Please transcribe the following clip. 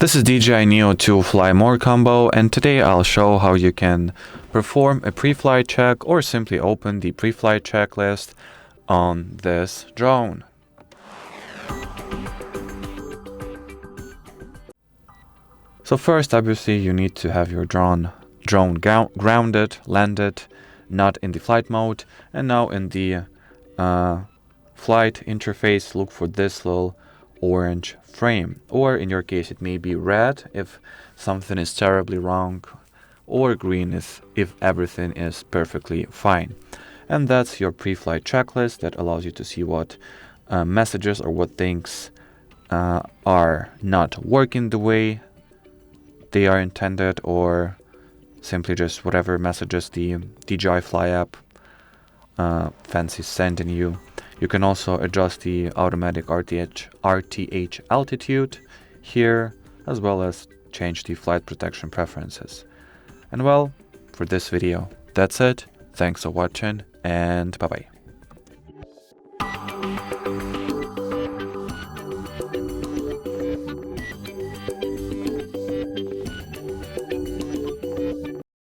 This is DJI Neo 2 Fly More combo, and today I'll show how you can perform a pre-flight check or simply open the pre-flight checklist on this drone. So first, obviously, you need to have your drone grounded, landed, not in the flight mode, and now in the flight interface, look for this little orange frame, or in your case it may be red if something is terribly wrong, or green if everything is perfectly fine. And that's your pre-flight checklist that allows you to see what messages or what things are not working the way they are intended, or simply just whatever messages the DJI Fly app fancies sending you. You can also adjust the automatic RTH altitude here, as well as change the flight protection preferences. And well, for this video, that's it. Thanks for watching, and bye-bye.